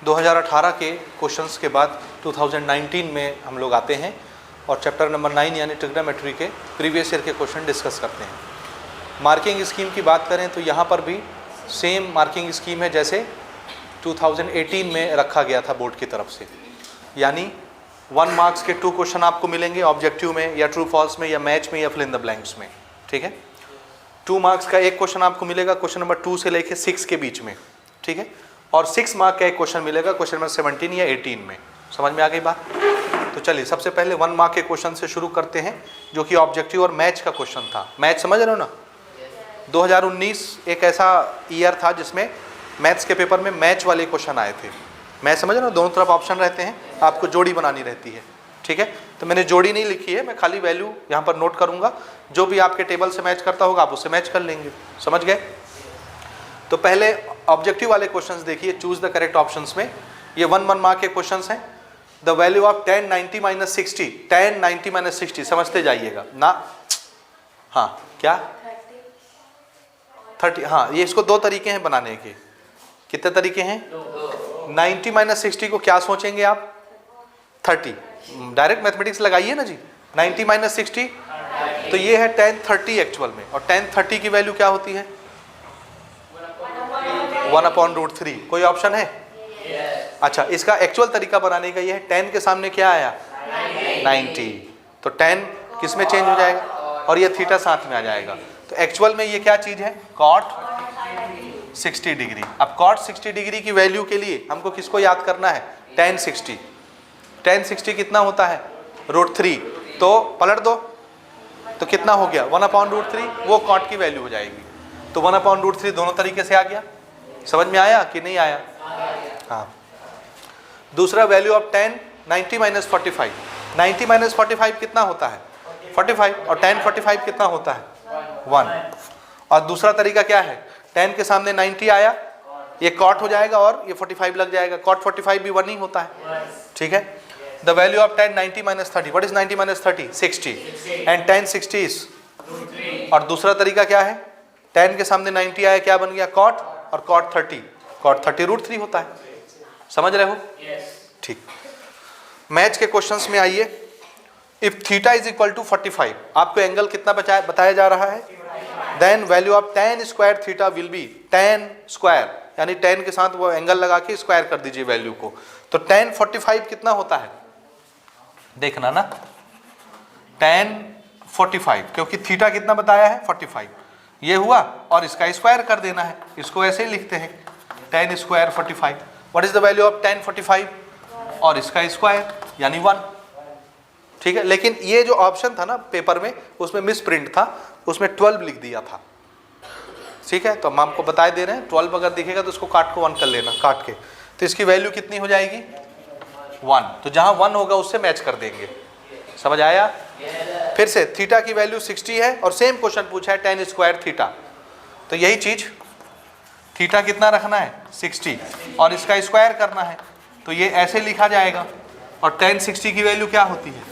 2018 के क्वेश्चंस के बाद 2019 में हम लोग आते हैं और चैप्टर नंबर 9 यानी ट्रिग्नोमेट्री के प्रीवियस ईयर के क्वेश्चन डिस्कस करते हैं। मार्किंग स्कीम की बात करें तो यहाँ पर भी सेम मार्किंग स्कीम है जैसे 2018 में रखा गया था बोर्ड की तरफ से, यानी 1 मार्क्स के 2 क्वेश्चन आपको मिलेंगे ऑब्जेक्टिव में या ट्रू फॉल्स में या मैच में या फिल इन द ब्लैंक्स में। ठीक है, 2 मार्क्स का एक क्वेश्चन आपको मिलेगा क्वेश्चन नंबर 2 से लेके 6 के बीच में। ठीक है, और 6 मार्क का एक क्वेश्चन मिलेगा क्वेश्चन नंबर 17 या 18 में। समझ में आ गई बात? तो चलिए सबसे पहले 1 मार्क के क्वेश्चन से शुरू करते हैं जो कि ऑब्जेक्टिव और मैच का क्वेश्चन था। मैच समझ रहे हो ना? 2019 एक ऐसा ईयर था जिसमें मैथ्स के पेपर में मैच वाले क्वेश्चन आए थे। मैच समझ रहे हो, दोनों तरफ ऑप्शन रहते हैं, आपको जोड़ी बनानी रहती है। ठीक है, तो मैंने जोड़ी नहीं लिखी है, मैं खाली वैल्यू यहाँ पर नोट करूँगा, जो भी आपके टेबल से मैच करता होगा आप उससे मैच कर लेंगे। समझ गए? तो पहले ऑब्जेक्टिव वाले क्वेश्चंस देखिए, चूज द करेक्ट ऑप्शंस में। ये 1 मार्क के क्वेश्चंस हैं। द वैल्यू ऑफ 10 90 - 60, 10 90 - 60 समझते जाइएगा ना। हाँ क्या 30? हाँ, ये इसको 2 तरीके हैं बनाने के। कितने तरीके हैं? 90 - 60 को क्या सोचेंगे आप? 30। डायरेक्ट मैथमेटिक्स लगाइए ना जी। 90 - 60 तो ये है 10 30 एक्चुअल में, और 10 30 की वैल्यू क्या होती है? 1/√3। कोई ऑप्शन है? अच्छा, इसका एक्चुअल तरीका बनाने का ये है, 10 के सामने क्या आया? 90, तो 10 किस में चेंज हो जाएगा और ये थीटा साथ में आ जाएगा। तो एक्चुअल में ये क्या चीज है? cot 60 degree. अब cot 60 डिग्री की वैल्यू के लिए हमको किसको याद करना है? tan 60। tan 60 कितना होता है? √3। तो पलट दो तो कितना हो गया? 1/√3, वो cot की वैल्यू हो जाएगी। तो 1/√3 दोनों तरीके से आ गया। समझ में आया कि नहीं आया? हाँ। दूसरा वैल्यू ऑफ 10 90 - 45। 90 - 45 कितना होता है? 45। और tan 45 कितना होता है? 1। और दूसरा तरीका क्या है? 10 के सामने 90 आया, ये cot हो जाएगा और ये 45 लग जाएगा। cot 45 भी 1 ही होता है। ठीक है, the value of 10 90 - 30। What is 90 - 30? 60। And tan 60 is, और दूसरा तरीका क्या है? 10 के सामने 90 आया, क्या बन गया? cot, और cot 30, cot 30 √3 होता है। समझ रहे हो? ठीक। मैच के क्वेश्चंस में आइए। If theta is equal to 45, आपको एंगल कितना बताया जा रहा है? Then value of tan square theta will be tan square, यानी tan के साथ वो एंगल लगा के स्क्वायर कर दीजिए वैल्यू को। तो tan 45 कितना होता है? देखना ना, tan 45, क्योंकि थीटा कितना बताया है? 45। ये हुआ और इसका स्क्वायर कर देना है, इसको ऐसे ही लिखते हैं tan square 45। What is the value of tan 45? और इसका स्क्वायर यानी 1। ठीक है, लेकिन ये जो ऑप्शन था ना पेपर में, उसमें मिस प्रिंट था, उसमें 12 लिख दिया था। ठीक है, तो हम आपको बता दे रहे हैं 12 अगर दिखेगा तो उसको काट को 1 कर लेना, काट के। तो इसकी वैल्यू कितनी हो जाएगी? 1। तो जहां 1 होगा उससे मैच कर देंगे। समझ आया? फिर से थीटा की वैल्यू 60 है और सेम क्वेश्चन पूछा है tan स्क्वायर थीटा। तो यही चीज, थीटा कितना रखना है? 60, और इसका स्क्वायर करना है, तो ये ऐसे लिखा जाएगा। और tan 60 की वैल्यू क्या होती है?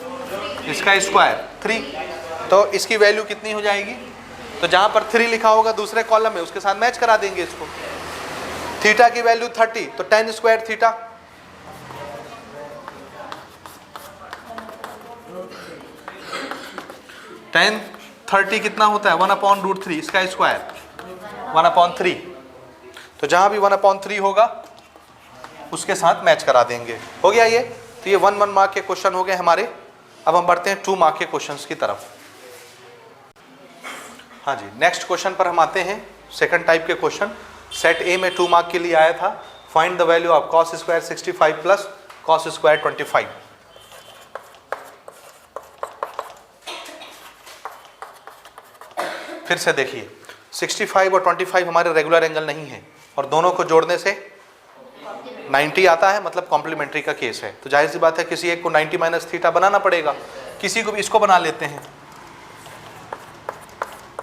इसका स्क्वायर 3। तो इसकी वैल्यू कितनी हो जाएगी? तो जहां पर 3 लिखा होगा दूसरे कॉलम में, उसके साथ मैच करा देंगे इसको। थीटा की वैल्यू 30, तो tan स्क्वायर थीटा, tan 30 कितना होता है? 1/√3, इसका स्क्वायर 1/3। तो जहां भी 1/3 होगा उसके साथ मैच करा देंगे। हो गया ये? तो ये 1 मार्क के क्वेश्चन हो गए हमारे। अब हम बढ़ते हैं 2 मार्क के क्वेश्चंस की तरफ। हाँ जी, नेक्स्ट क्वेश्चन पर हम आते हैं। सेकंड टाइप के क्वेश्चन सेट ए में 2 मार्क के लिए आया था। Find the value of cos square 65 plus cos square 25। फिर से देखिए, 65 और 25 हमारे रेगुलर एंगल नहीं है, और दोनों को जोड़ने से 90 आता है, मतलब कॉम्प्लीमेंट्री का केस है। तो जाहिर सी बात है किसी एक को 90 - थीटा बनाना पड़ेगा। किसी को भी इसको बना लेते हैं।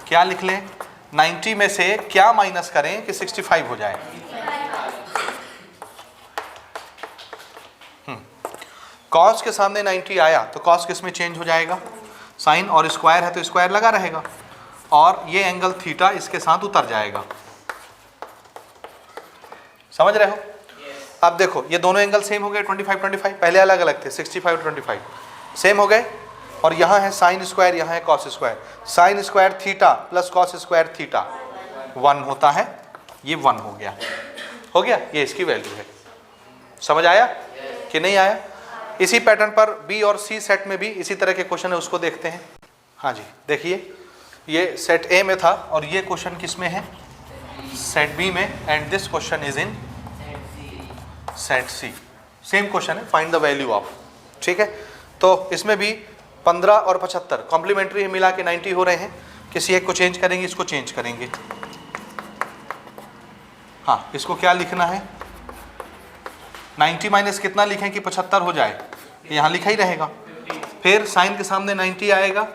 क्या लिख लें? 90 में से क्या माइनस करें कि 65 हो जाए? कॉस के सामने 90 आया तो कॉस किस में चेंज हो जाएगा? साइन, और स्क्वायर है तो स्क्वायर लगा रहेगा, और ये एंगल थीटा इसके साथ उतर जाएगा। समझ रहे हो? अब देखो ये दोनों एंगल सेम हो गए 25 25, पहले अलग अलग थे 65 25 सेम हो गए। और यहाँ है साइन स्क्वायर, यहाँ है cos square. Sine square theta plus cos square theta 1 होता है, ये 1 हो गया, हो गया, ये इसकी वैल्यू है। समझ आया कि नहीं आया? इसी पैटर्न पर बी और सी सेट में भी इसी तरह के क्वेश्चन है, उसको देखते हैं। हाँ जी देखिए, ये सेट ए में था और ये क्वेश्चन किस में है? सेट बी में, and this question is in set C. Same question है, फाइंड द वैल्यू ऑफ। ठीक है, तो इसमें भी 15 और 75 कॉम्प्लीमेंट्री मिला के 90 हो रहे हैं। किसी एक को चेंज करेंगे, इसको चेंज करेंगे। हाँ, इसको क्या लिखना है? 90 माइनस कितना लिखें कि 75 हो जाए? यहाँ लिखा ही रहेगा। फिर साइन के सामने 90 आएगा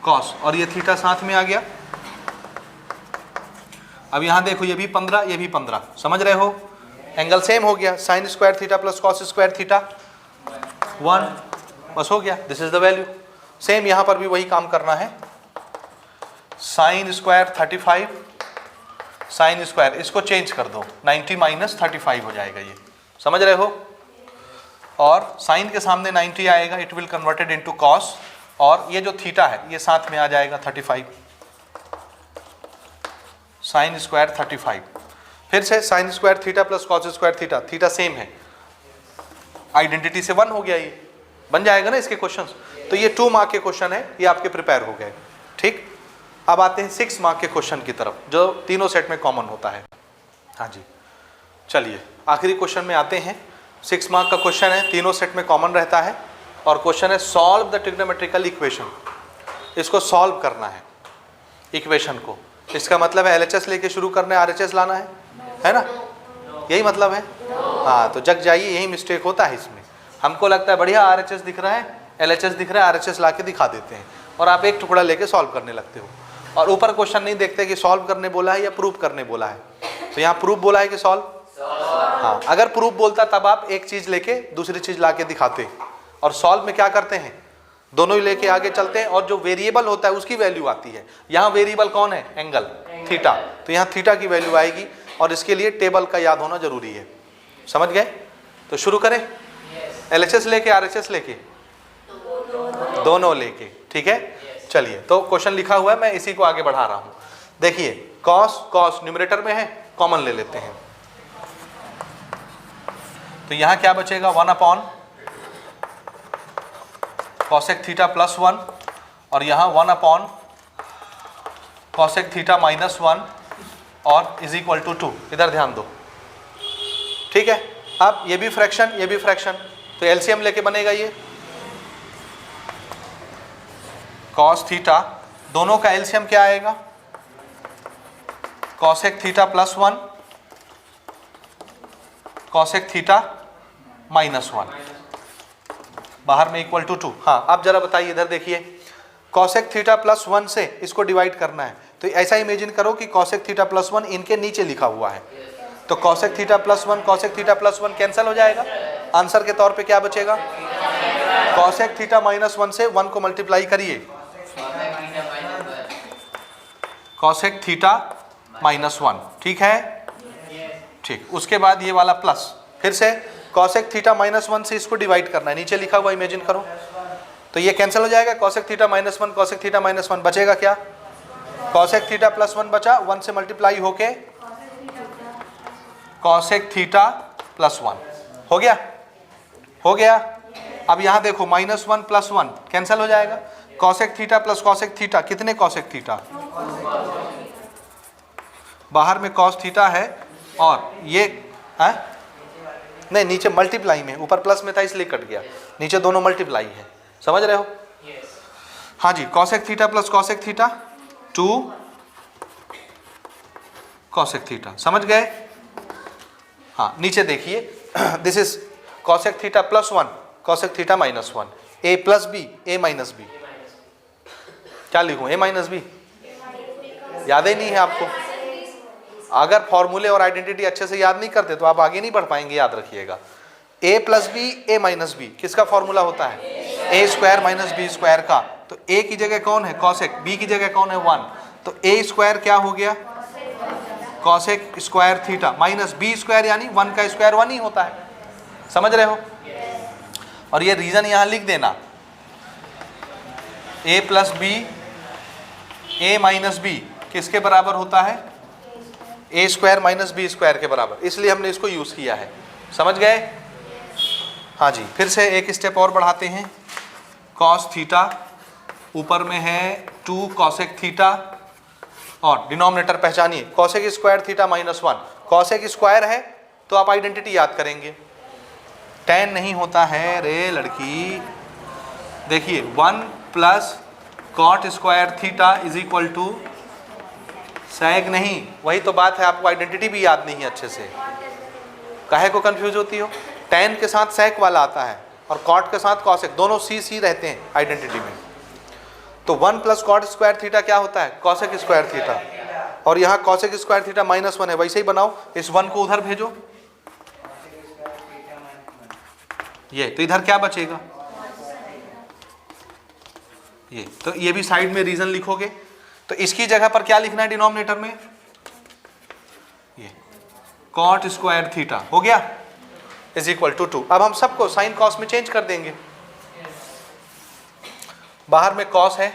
कॉस, और ये थीटा साथ में आ गया। अब यहाँ देखो, ये भी 15, ये भी 15, समझ रहे हो? एंगल सेम हो गया, sine square theta plus cos square theta 1, बस हो गया, this is the value. Same यहाँ पर भी वही काम करना है। साइन स्क्वायर 35, साइन स्क्वायर, इसको चेंज कर दो, 90 माइनस 35 हो जाएगा, ये समझ रहे हो? और साइन के सामने 90 आएगा, it will converted into cos, और ये जो थीटा है ये साथ में आ जाएगा 35, साइन स्क्वायर 35। फिर से sine square theta plus cos square theta, theta same है, आइडेंटिटी से 1 हो गया, ये बन जाएगा ना इसके क्वेश्चंस। तो ये 2 मार्क के क्वेश्चन है, ये आपके प्रिपेयर हो गए। ठीक, अब आते हैं 6 मार्क के क्वेश्चन की तरफ, जो तीनों सेट में कॉमन होता है। हाँ जी, चलिए आखिरी क्वेश्चन में आते हैं। 6 मार्क का क्वेश्चन है, तीनों सेट में कॉमन रहता है, और क्वेश्चन है सॉल्व द ट्रिग्नोमेट्रिकल इक्वेशन। इसको सॉल्व करना है इक्वेशन को। इसका मतलब है LHS लेके शुरू करना है, RHS लाना है ना? यही मतलब है। हाँ, तो जग जाइए, यही मिस्टेक होता है इसमें। हमको लगता है बढ़िया RHS दिख रहा है, LHS दिख रहा है, RHS ला के दिखा देते हैं, और आप एक टुकड़ा लेके सॉल्व करने लगते हो, और ऊपर क्वेश्चन नहीं देखते कि सॉल्व करने बोला है या प्रूव करने बोला है। तो यहाँ प्रूव बोला है कि सॉल्व? हाँ, अगर प्रूव बोलता तब आप एक चीज लेके दूसरी चीज ला के दिखाते, और सॉल्व में क्या करते हैं? दोनों ही लेके आगे चलते हैं, और जो वेरिएबल होता है उसकी वैल्यू आती है। यहाँ वेरिएबल कौन है? एंगल थीटा, तो यहाँ थीटा की वैल्यू आएगी, और इसके लिए टेबल का याद होना जरूरी है। समझ गए? तो शुरू करें, LHS लेके RHS लेके, दोनों लेके, ठीक है? चलिए, तो क्वेश्चन लिखा हुआ है, मैं इसी को आगे बढ़ा रहा हूं। देखिए, कॉस, कॉस न्यूमरेटर में है, कॉमन ले लेते हैं। तो यहां क्या बचेगा? 1 अपॉन कॉसेक थीटा प्लस 1, और यहां 1 अपॉन कॉसेक थीटा माइनस 1, और इज इक्वल टू 2। इधर ध्यान दो, ठीक है? अब ये भी फ्रैक्शन, ये भी फ्रैक्शन, तो एलसीएम लेके बनेगा ये कॉस थीटा, दोनों का एलसीएम क्या आएगा? Cosec theta plus 1, cosec theta minus 1, बाहर में इक्वल टू 2। हाँ, अब जरा बताइए, इधर देखिए, कॉसेक थीटा प्लस 1 से इसको डिवाइड करना है, तो ऐसा इमेजिन करो कि कॉसेक थीटा प्लस 1 इनके नीचे लिखा हुआ है, तो cosec theta plus 1 cosec theta plus 1 cancel हो जाएगा। आंसर के तौर पे क्या बचेगा? कॉसेक थीटा माइनस 1 से 1 को मल्टीप्लाई करिए, कॉसेक थीटा माइनस 1, ठीक है? ठीक, उसके बाद ये वाला प्लस, फिर से कॉसेक थीटा माइनस 1 से इसको डिवाइड करना है, नीचे लिखा हुआ इमेजिन करो, तो ये कैंसिल हो जाएगा। Cosec theta minus 1 cosec theta minus 1, बचेगा क्या? कॉसेक थीटा प्लस 1 बचा, 1 से मल्टीप्लाई होके कॉसेक थीटा प्लस 1 हो गया, हो गया। अब यहां देखो, माइनस 1 प्लस 1 कैंसिल हो जाएगा, cosec theta plus cosec theta, कितने कॉसेक थीटा? बाहर में कॉस थीटा है, और ये है नहीं, नीचे मल्टीप्लाई में, ऊपर प्लस में था इसलिए कट गया, नीचे दोनों मल्टीप्लाई है, समझ रहे हो? हाँ जी, cosec theta plus cosec theta 2 cosec theta, समझ गए? हाँ, नीचे देखिए, this is cosec theta plus 1 cosec theta minus 1, A plus B A minus B, क्या लिखूं? ए माइनस बी, याद ही नहीं है आपको? अगर फॉर्मूले और आइडेंटिटी अच्छे से याद नहीं करते तो आप आगे नहीं बढ़ पाएंगे, याद रखिएगा। ए plus B A minus B, किसका फॉर्मूला होता है? ए स्क्वायर माइनस बी स्क्वायर का। तो ए की जगह कौन है? कॉसेक, बी की जगह कौन है? 1, तो ए स्क्वायर क्या हो गया? Cosec square theta minus b square, यानी 1 का स्क्वायर 1 ही होता है, समझ रहे हो? और ये रीजन यहां लिख देना, a plus b, a minus b किसके बराबर होता है? a square minus b square के बराबर, इसलिए हमने इसको यूज किया है। समझ गए? हाँ जी, फिर से एक स्टेप और बढ़ाते हैं। कॉस थीटा, ऊपर में है 2 कॉसेक थीटा, और डिनोमिनेटर पहचानिए, cosec square theta minus 1। Cosec square है तो आप आइडेंटिटी याद करेंगे, tan नहीं होता है रे लड़की। देखिए 1 plus cot square theta is equal to sec नहीं, वही तो बात है, आपको आइडेंटिटी भी याद नहीं है अच्छे से, काहे को कंफ्यूज होती हो? tan के साथ sec वाला आता है और cot के साथ cosec, दोनों c रहते हैं आइडेंटिटी में। तो 1 प्लस कॉट स्क्वायर थीटा क्या होता है? कॉसेक स्क्वायर थीटा, और यहाँ कॉसेक स्क्वायर थीटा माइनस 1 है, वैसे ही बनाओ, इस 1 को उधर भेजो, ये तो इधर क्या बचेगा? ये तो ये भी साइड में रीजन लिखोगे, तो इसकी जगह पर क्या लिखना है डिनोमिनेटर में? ये कॉट स्क्वायर थीटा हो गया इज इक्वल टू 2। अब हम सबको साइन कॉस में चेंज कर देंगे। बाहर में कॉस है,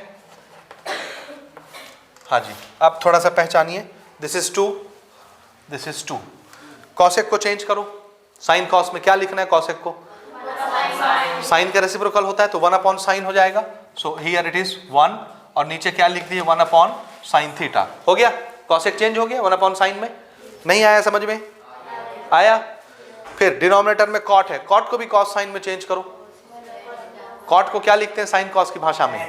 हाँ जी, अब थोड़ा सा पहचानिए, this is 2, this is 2। Cosec को चेंज करो, साइन कॉस में क्या लिखना है? कॉसेक को साइन का रेसिप्रोकल होता है तो 1 अपॉन साइन हो जाएगा, सो हियर इट इज 1, और नीचे क्या लिख दिए? 1 अपॉन साइन थीटा। हो गया, कॉसेक चेंज हो गया 1 अपॉन साइन में। नहीं आया समझ में? आया? फिर डिनोमिनेटर में कॉट है, कॉट को भी कॉस साइन में चेंज करो। कॉट को क्या लिखते हैं साइन कॉस की भाषा में?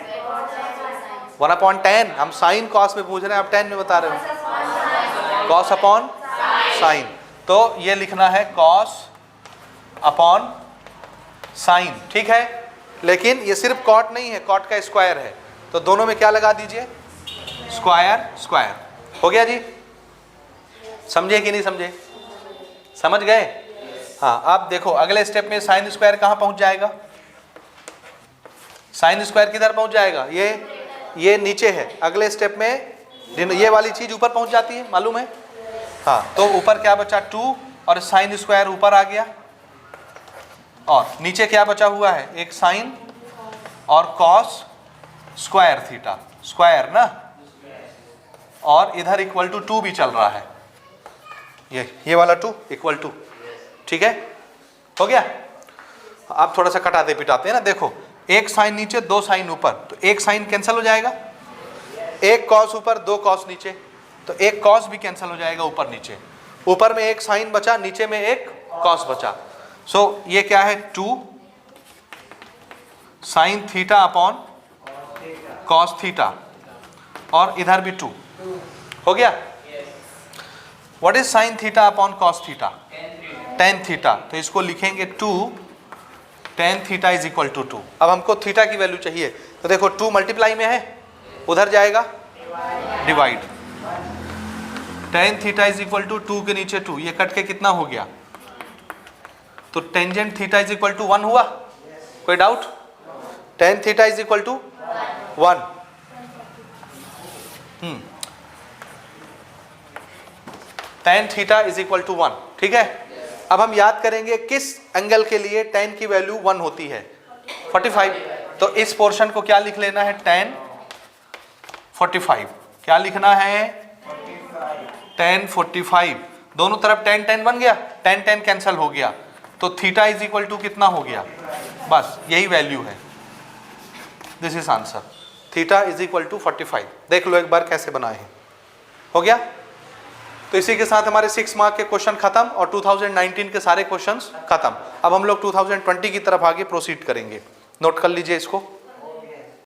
1 अपॉन tan। हम साइन कॉस में पूछ रहे हैं, आप tan में बता रहे हो, कॉस अपॉन साइन। तो ये लिखना है कॉस अपॉन साइन, ठीक है। लेकिन ये सिर्फ कॉट नहीं है, कॉट का स्क्वायर है, तो दोनों में क्या लगा दीजिए? Square square. हो गया जी? समझे कि नहीं समझे? समझ गए? हाँ, अब देखो अगले स्टेप में साइन स्क्वायर कहाँ पहुंच जाएगा? साइन स्क्वायर किधर पहुंच जाएगा? ये नीचे है, अगले स्टेप में ये वाली चीज ऊपर पहुंच जाती है, मालूम है? हाँ, तो ऊपर क्या बचा? 2, और साइन स्क्वायर ऊपर आ गया, और नीचे क्या बचा हुआ है? एक साइन और कॉस स्क्वायर थीटा, स्क्वायर ना, और इधर इक्वल टू 2 भी चल रहा है, ये वाला 2 इक्वल टू, ठीक है? हो गया? आप थोड़ा सा कटाते पिटाते हैं ना, देखो एक साइन नीचे 2 साइन ऊपर, तो एक साइन कैंसिल हो जाएगा, एक कॉस ऊपर 2 कॉस नीचे, तो एक कॉस भी कैंसिल हो जाएगा ऊपर नीचे, ऊपर में एक साइन बचा, नीचे में एक कॉस बचा। सो ये क्या है? 2 sine theta upon cos theta, और इधर भी 2। हो गया? What is sine theta upon cos theta? tan theta, तो इसको लिखेंगे 2 tan theta is equal to 2। अब हमको थीटा की वैल्यू चाहिए, तो देखो 2 मल्टीप्लाई में है, उधर जाएगा divide, tan theta is equal to 2 के नीचे 2, ये कट के कितना हो गया? तो tangent theta is equal to 1 हुआ। कोई doubt? tan theta is equal to 1। tan theta is equal to 1, ठीक है। अब हम याद करेंगे किस एंगल के लिए tan की वैल्यू 1 होती है? 45। तो इस पोर्शन को क्या लिख लेना है? tan 45। क्या लिखना है? tan 45। दोनों तरफ tan tan बन गया, tan tan कैंसिल हो गया, तो थीटा इज इक्वल टू कितना हो गया? बस यही वैल्यू है, this is answer. Theta is equal to 45। देख लो एक बार कैसे बनाए हैं। हो गया? तो इसी के साथ हमारे 6 मार्क के क्वेश्चन खत्म और 2019 के सारे क्वेश्चंस खत्म। अब हम लोग 2020 की तरफ आगे प्रोसीड करेंगे। नोट कर लीजिए इसको।